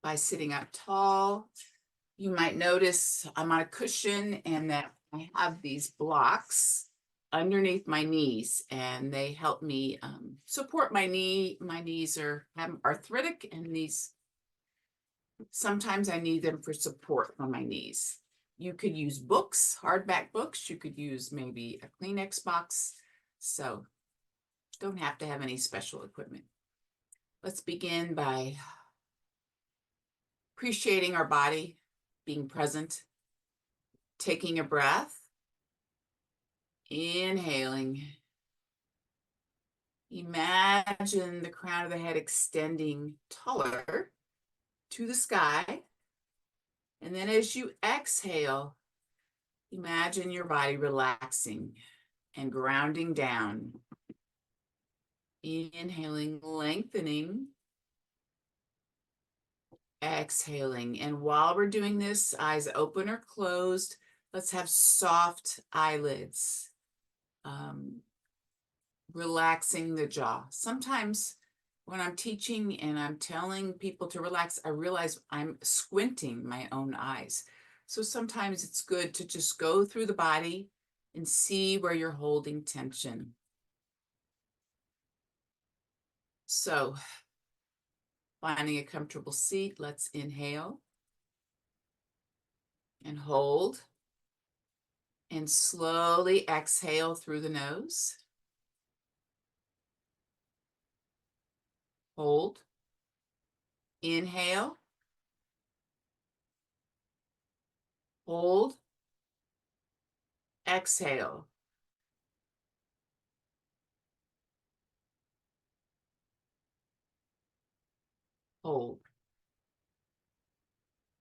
by sitting up tall. You might notice I'm on a cushion and that I have these blocks underneath my knees, and they help me support my knee. My knees are arthritic, and these sometimes I need them for support on my knees. You could use books, hardback books. You could use maybe a Kleenex box. So don't have to have any special equipment. Let's begin by appreciating our body, being present, taking a breath, inhaling. Imagine the crown of the head extending taller to the sky. And then as you exhale, imagine your body relaxing and grounding down. Inhaling, lengthening. Exhaling. And while we're doing this, eyes open or closed, let's have soft eyelids. Relaxing the jaw. Sometimes when I'm teaching and I'm telling people to relax, I realize I'm squinting my own eyes. So sometimes it's good to just go through the body and see where you're holding tension. So finding a comfortable seat, let's inhale and hold and slowly exhale through the nose. Hold. Inhale. Hold. Exhale. Hold.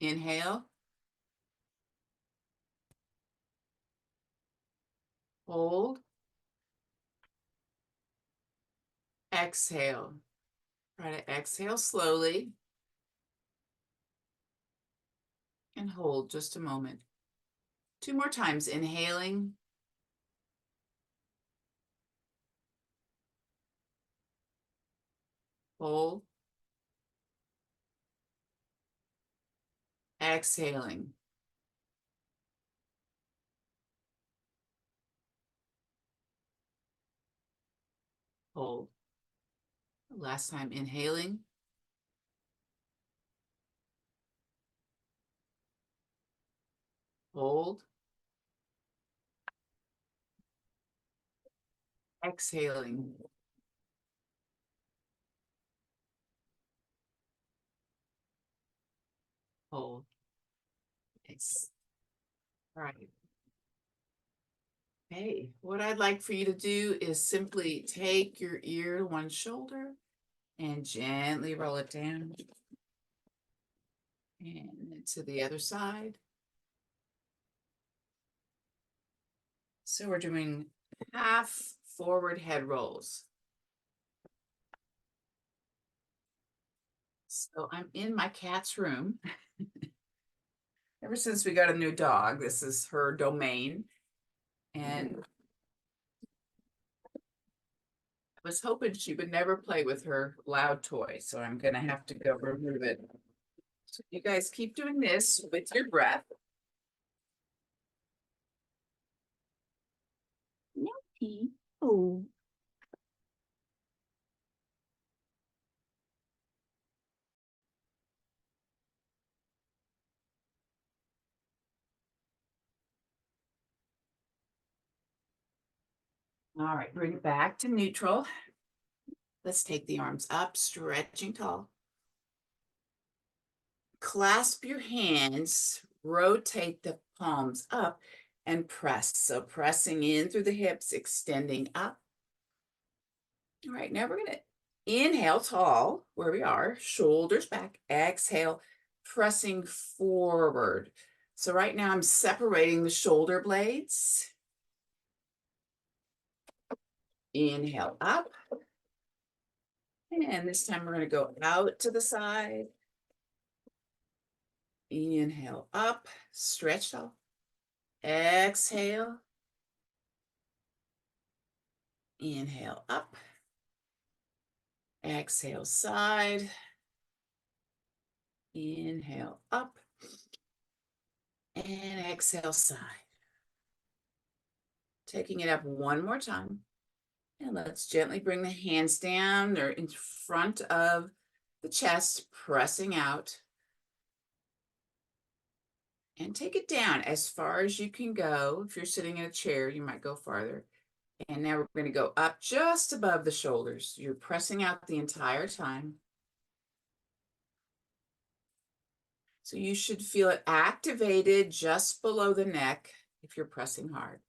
Inhale. Hold. Exhale. Try to exhale slowly. And hold just a moment. 2 more times. Inhaling. Hold. Exhaling. Hold. Last time. Inhaling. Hold. Exhaling. Hold. Yes. All right. Okay, what I'd like for you to do is simply take your ear to one shoulder and gently roll it down. And to the other side. So we're doing half forward head rolls. So I'm in my cat's room. Ever since we got a new dog, this is her domain. And I was hoping she would never play with her loud toy, so I'm gonna have to go remove it. So you guys keep doing this with your breath. Milky. Oh. All right, bring it back to neutral. Let's take the arms up, stretching tall. Clasp your hands, rotate the palms up and press. So pressing in through the hips, extending up. All right, now we're gonna inhale tall where we are, shoulders back, exhale, pressing forward. So right now I'm separating the shoulder blades. Inhale up. And this time we're gonna go out to the side. Inhale up, stretch tall. Exhale. Inhale up. Exhale side. Inhale up and exhale side. Taking it up one more time. And let's gently bring the hands down. They're in front of the chest, pressing out. And take it down as far as you can go. If you're sitting in a chair, you might go farther. And now we're going to go up just above the shoulders. You're pressing out the entire time. So you should feel it activated just below the neck if you're pressing hard.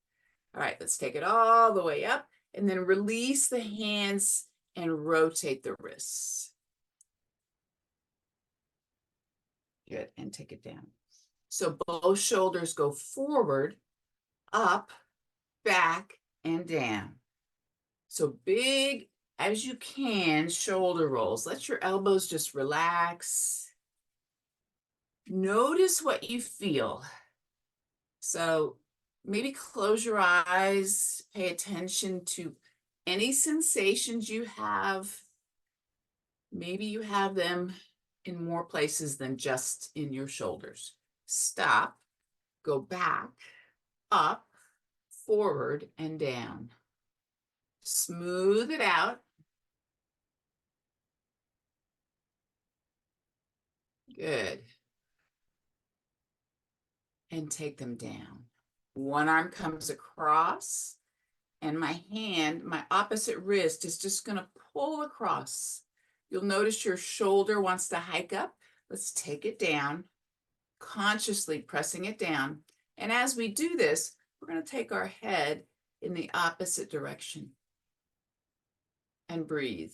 All right, let's take it all the way up and then release the hands and rotate the wrists. Good, and take it down. So both shoulders go forward, up, back, and down. So big as you can shoulder rolls. Let your elbows just relax. Notice what you feel. So maybe close your eyes, pay attention to any sensations you have. Maybe you have them in more places than just in your shoulders. Stop, go back, up, forward, and down. Smooth it out. Good. And take them down. One arm comes across, and my hand, my opposite wrist, is just going to pull across. You'll notice your shoulder wants to hike up. Let's take it down, consciously pressing it down. And as we do this, we're going to take our head in the opposite direction and breathe.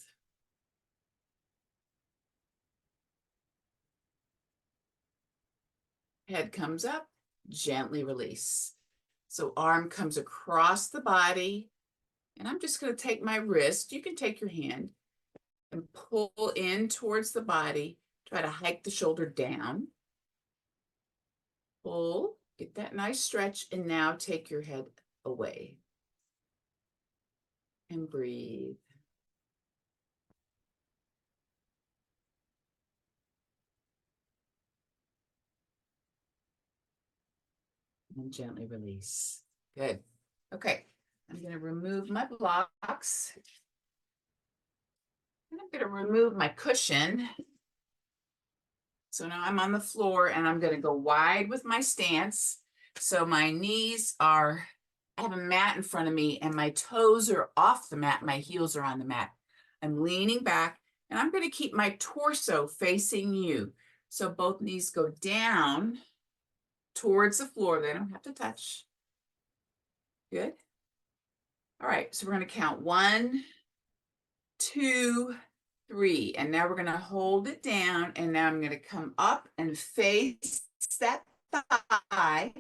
Head comes up, gently release. So arm comes across the body, and I'm just going to take my wrist. You can take your hand and pull in towards the body. Try to hike the shoulder down. Pull, get that nice stretch, and now take your head away. And breathe. And gently release. Good. Okay, I'm going to remove my blocks. And I'm going to remove my cushion. So now I'm on the floor and I'm going to go wide with my stance. So my knees are, I have a mat in front of me and my toes are off the mat. My heels are on the mat. I'm leaning back and I'm going to keep my torso facing you. So both knees go down towards the floor. They don't have to touch. Good. All right, so we're going to count 1, 2, 3. And now we're going to hold it down. And now I'm going to come up and face that thigh.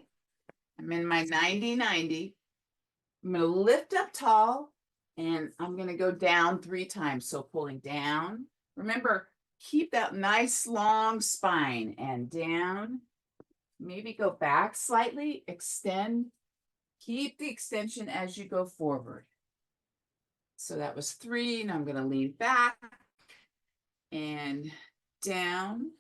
I'm in my 90-90. I'm going to lift up tall and I'm going to go down 3 times. So pulling down. Remember, keep that nice long spine and down. Maybe go back slightly, extend. Keep the extension as you go forward. So that was 3. Now I'm going to lean back and down,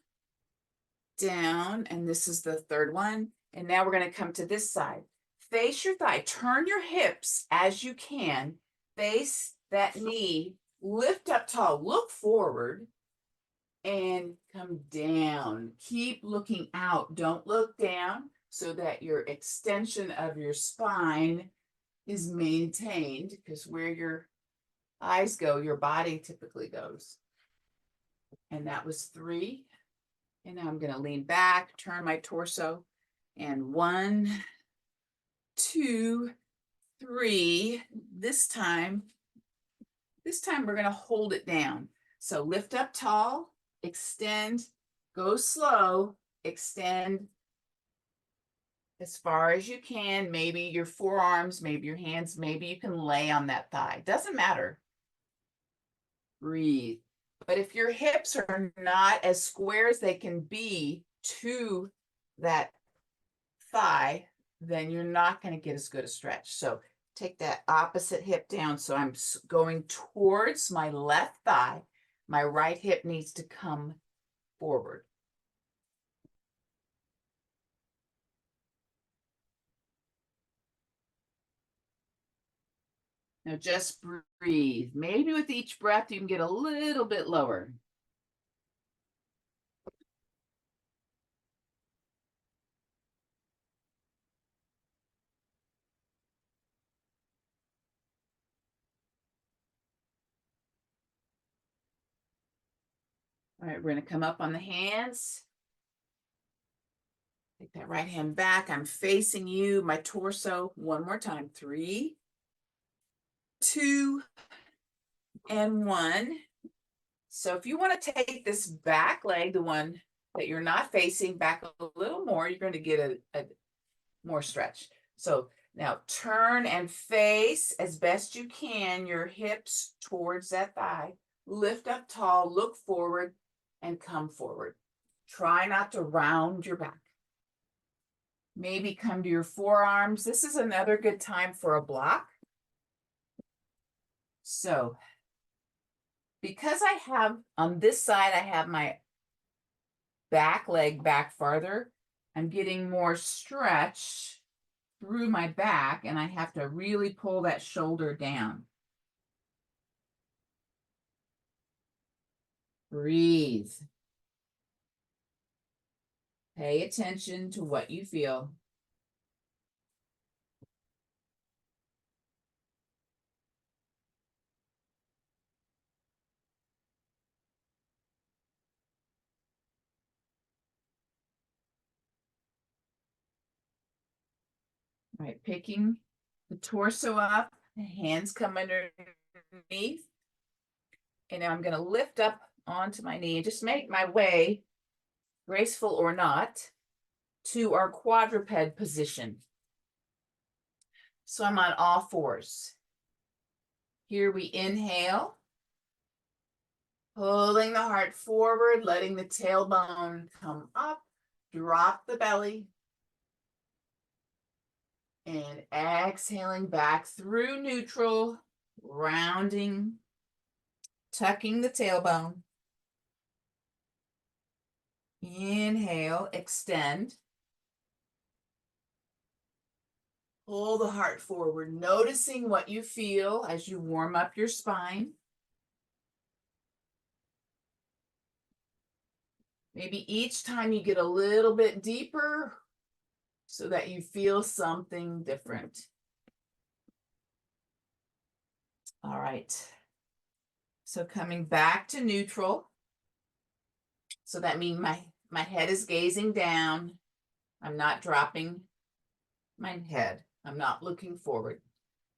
down. And this is the 3rd one. And now we're going to come to this side. Face your thigh. Turn your hips as you can. Face that knee. Lift up tall. Look forward. And come down. Keep looking out. Don't look down so that your extension of your spine is maintained, because where your eyes go, your body typically goes. And that was 3. And now I'm going to lean back, turn my torso, and 1, 2, 3. This time we're going to hold it down. So lift up tall, extend, go slow, extend as far as you can. Maybe your forearms, maybe your hands, maybe you can lay on that thigh. Doesn't matter. Breathe. But if your hips are not as square as they can be to that thigh, then you're not going to get as good a stretch. So take that opposite hip down. So I'm going towards my left thigh. My right hip needs to come forward. Now just breathe. Maybe with each breath, you can get a little bit lower. All right, we're going to come up on the hands. Take that right hand back. I'm facing you, my torso. One more time. 3, 2, and 1. So if you want to take this back leg, the one that you're not facing, back a little more, you're going to get a more stretch. So now turn and face as best you can your hips towards that thigh. Lift up tall, look forward, and come forward. Try not to round your back. Maybe come to your forearms. This is another good time for a block. So because I have, on this side, I have my back leg back farther, I'm getting more stretch through my back, and I have to really pull that shoulder down. Breathe. Pay attention to what you feel. All right, picking the torso up, the hands come underneath. And now I'm going to lift up onto my knee, just make my way, graceful or not, to our quadruped position. So I'm on all fours. Here we inhale, pulling the heart forward, letting the tailbone come up, drop the belly, and exhaling back through neutral, rounding, tucking the tailbone. Inhale, extend. Pull the heart forward, noticing what you feel as you warm up your spine. Maybe each time you get a little bit deeper so that you feel something different. All right. So coming back to neutral. So that means my head is gazing down. I'm not dropping my head. I'm not looking forward.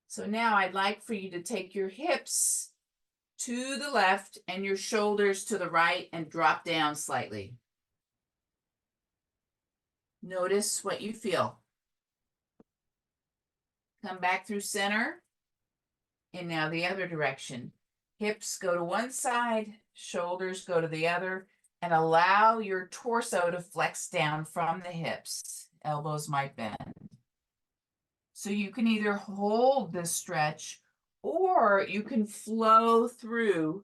So now I'd like for you to take your hips to the left and your shoulders to the right and drop down slightly. Notice what you feel. Come back through center. And now the other direction. Hips go to one side, shoulders go to the other, and allow your torso to flex down from the hips. Elbows might bend. So you can either hold this stretch or you can flow through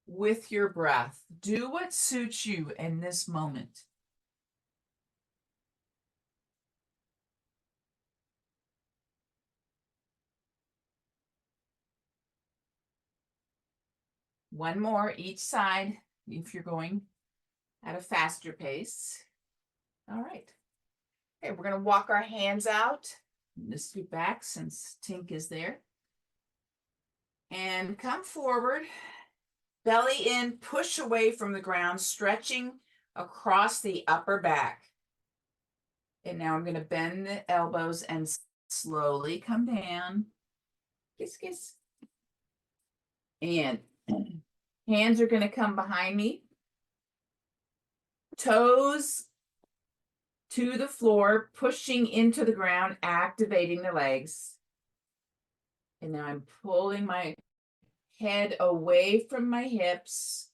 with your breath. Do what suits you in this moment. One more each side if you're going at a faster pace. All right. Okay, we're going to walk our hands out. Just scoot back since Tink is there. And come forward. Belly in, push away from the ground, stretching across the upper back. And now I'm going to bend the elbows and slowly come down. Kiss, kiss. And hands are going to come behind me. Toes to the floor, pushing into the ground, activating the legs. And now I'm pulling my head away from my hips,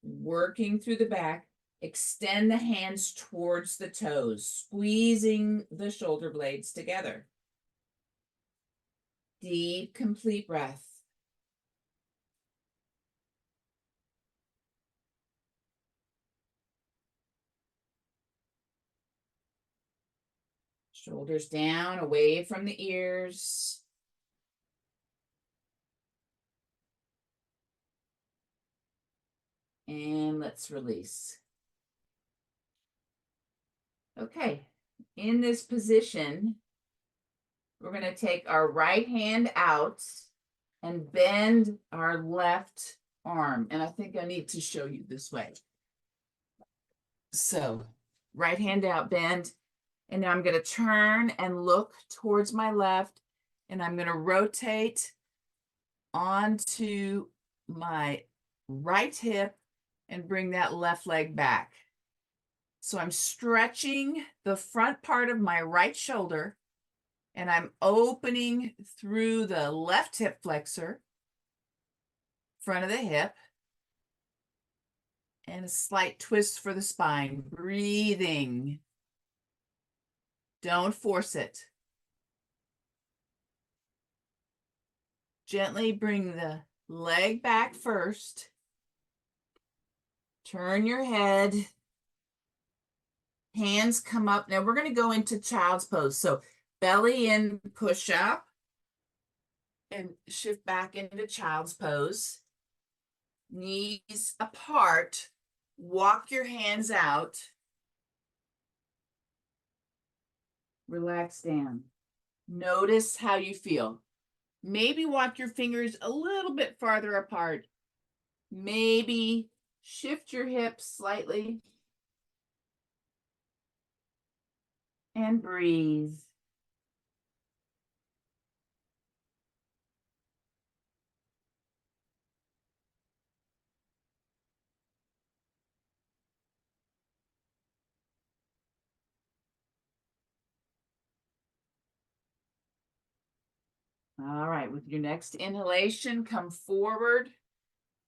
working through the back. Extend the hands towards the toes, squeezing the shoulder blades together. Deep, complete breath. Shoulders down, away from the ears. And let's release. Okay, in this position, we're going to take our right hand out and bend our left arm. And I think I need to show you this way. So, right hand out, bend. And now I'm going to turn and look towards my left. And I'm going to rotate onto my right hip and bring that left leg back. So I'm stretching the front part of my right shoulder and I'm opening through the left hip flexor, front of the hip, and a slight twist for the spine. Breathing. Don't force it. Gently bring the leg back first. Turn your head. Hands come up. Now we're going to go into child's pose. So belly in, push up, and shift back into child's pose. Knees apart. Walk your hands out. Relax down. Notice how you feel. Maybe walk your fingers a little bit farther apart. Maybe shift your hips slightly. And breathe. All right, with your next inhalation, come forward.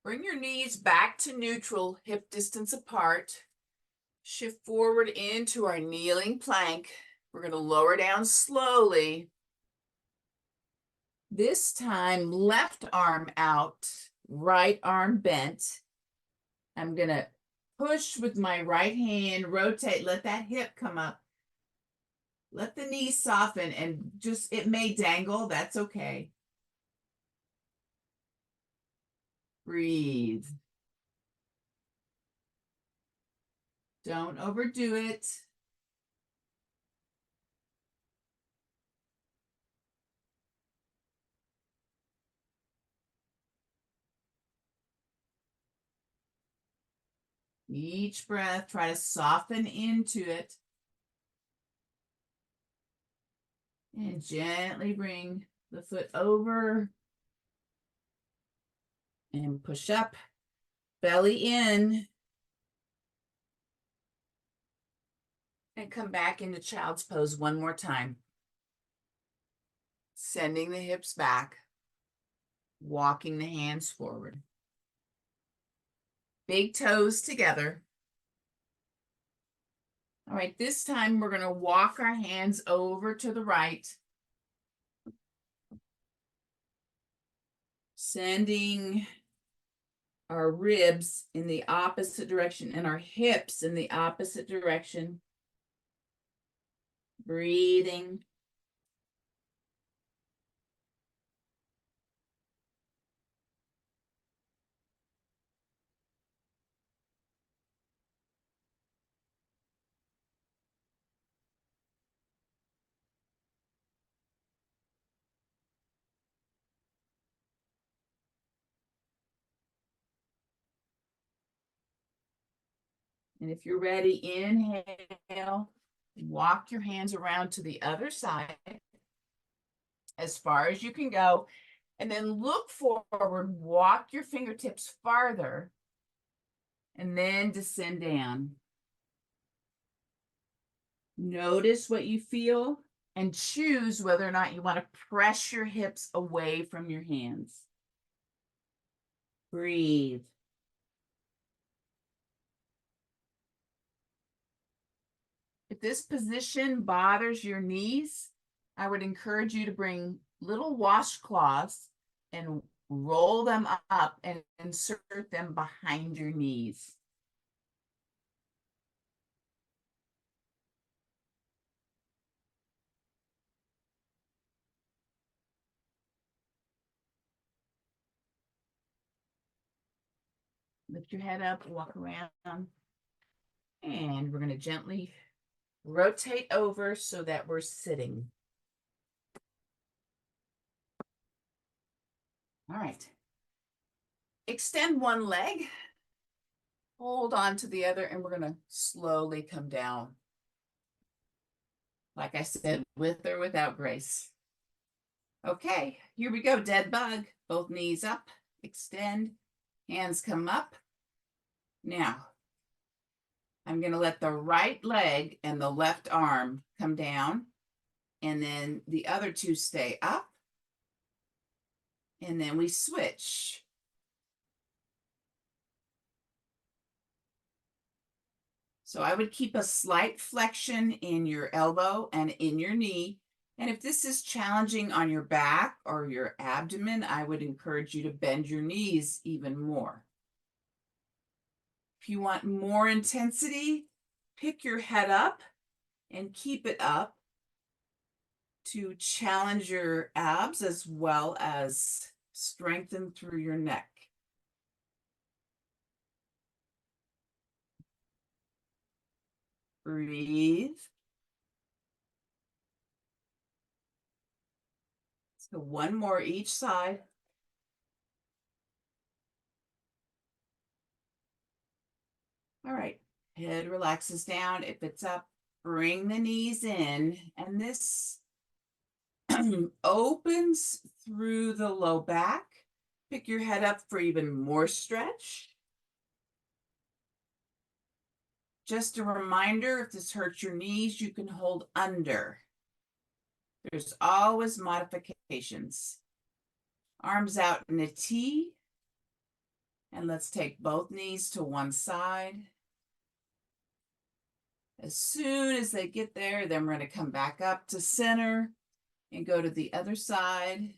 Bring your knees back to neutral, hip distance apart. Shift forward into our kneeling plank. We're going to lower down slowly. This time, left arm out, right arm bent. I'm going to push with my right hand, rotate, let that hip come up. Let the knee soften and just, it may dangle, that's okay. Breathe. Don't overdo it. Each breath, try to soften into it. And gently bring the foot over. And push up, belly in. And come back into child's pose one more time. Sending the hips back. Walking the hands forward. Big toes together. All right, this time we're going to walk our hands over to the right. Sending our ribs in the opposite direction and our hips in the opposite direction. Breathing. And if you're ready, inhale, walk your hands around to the other side as far as you can go. And then look forward, walk your fingertips farther, and then descend down. Notice what you feel and choose whether or not you want to press your hips away from your hands. Breathe. If this position bothers your knees, I would encourage you to bring little washcloths and roll them up and insert them behind your knees. Lift your head up, walk around, and we're going to gently rotate over so that we're sitting. All right. Extend one leg, hold on to the other, and we're going to slowly come down. Like I said, with or without grace. Okay, here we go. Dead bug. Both knees up, extend, hands come up. Now, I'm going to let the right leg and the left arm come down, and then the other two stay up, and then we switch. So I would keep a slight flexion in your elbow and in your knee. And if this is challenging on your back or your abdomen, I would encourage you to bend your knees even more. If you want more intensity, pick your head up and keep it up to challenge your abs as well as strengthen through your neck. Breathe. So one more each side. All right, head relaxes down. If it's up, bring the knees in, and this opens through the low back. Pick your head up for even more stretch. Just a reminder, if this hurts your knees, you can hold under. There's always modifications. Arms out in a T. And let's take both knees to one side. As soon as they get there, then we're going to come back up to center and go to the other side.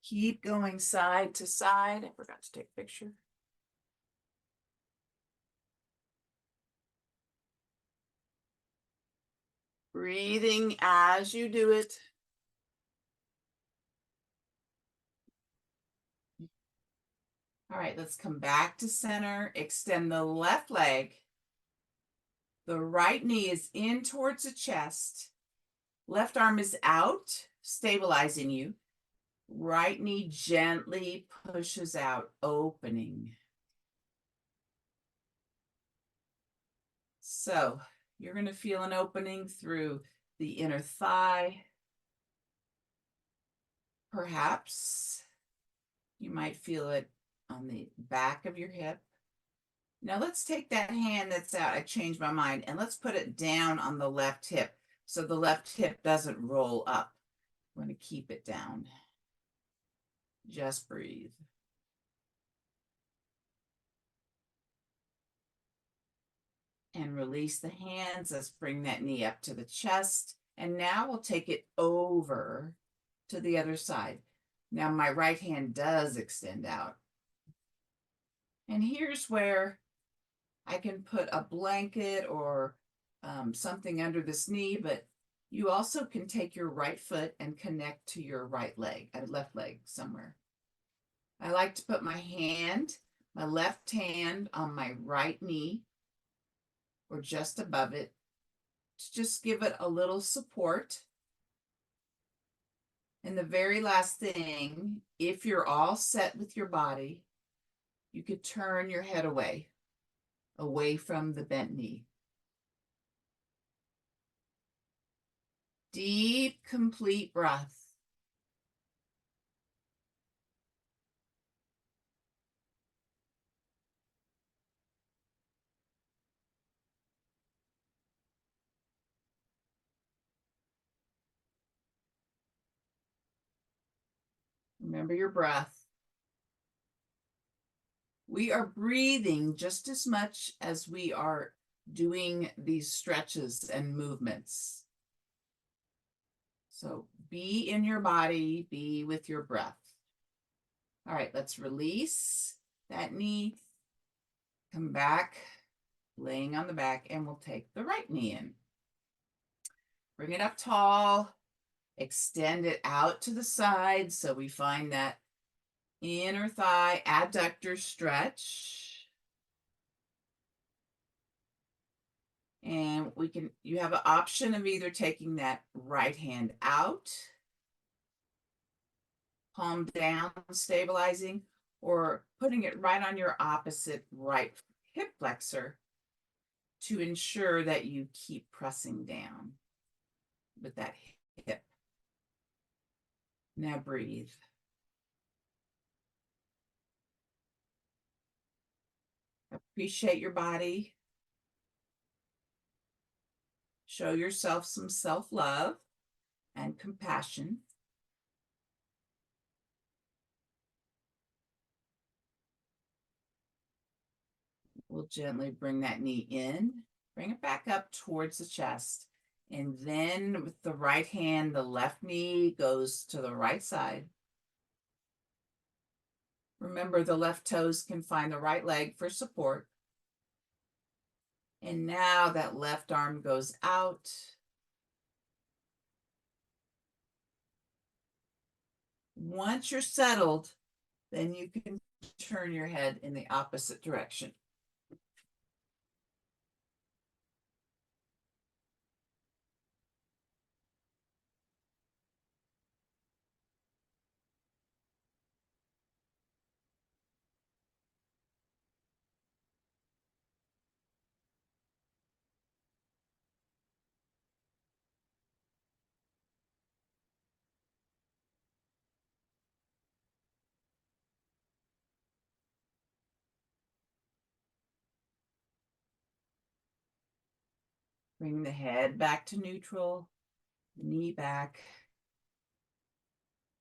Keep going side to side. I forgot to take a picture. Breathing as you do it. All right, let's come back to center. Extend the left leg. The right knee is in towards the chest. Left arm is out, stabilizing you. Right knee gently pushes out, opening. So you're going to feel an opening through the inner thigh. Perhaps you might feel it on the back of your hip. Now let's take that hand that's out. I changed my mind, and let's put it down on the left hip so the left hip doesn't roll up. I'm going to keep it down. Just breathe. And release the hands. Let's bring that knee up to the chest. And now we'll take it over to the other side. Now my right hand does extend out. And here's where I can put a blanket or something under this knee, but you also can take your right foot and connect to your right leg, left leg somewhere. I like to put my left hand on my right knee or just above it to just give it a little support. And the very last thing, if you're all set with your body, you could turn your head away from the bent knee. Deep, complete breath. Remember your breath. We are breathing just as much as we are doing these stretches and movements. So be in your body, be with your breath. All right, let's release that knee. Come back, laying on the back, and we'll take the right knee in. Bring it up tall. Extend it out to the side so we find that Inner thigh adductor stretch. And you have an option of either taking that right hand out, palm down, stabilizing, or putting it right on your opposite right hip flexor to ensure that you keep pressing down with that hip. Now breathe. Appreciate your body. Show yourself some self-love and compassion. We'll gently bring that knee in, bring it back up towards the chest. And then with the right hand, the left knee goes to the right side. Remember, the left toes can find the right leg for support. And now that left arm goes out. Once you're settled, then you can turn your head in the opposite direction. Bring the head back to neutral, knee back.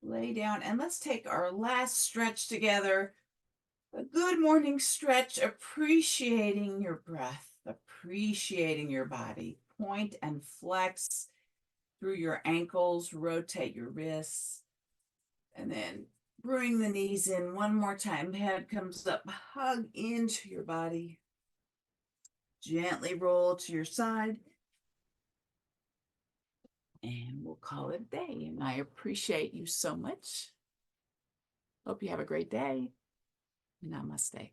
Lay down and let's take our last stretch together. A good morning stretch, appreciating your breath, appreciating your body. Point and flex through your ankles, rotate your wrists, and then bring the knees in one more time. Head comes up, hug into your body. Gently roll to your side. And we'll call it a day. And I appreciate you so much. Hope you have a great day. Namaste.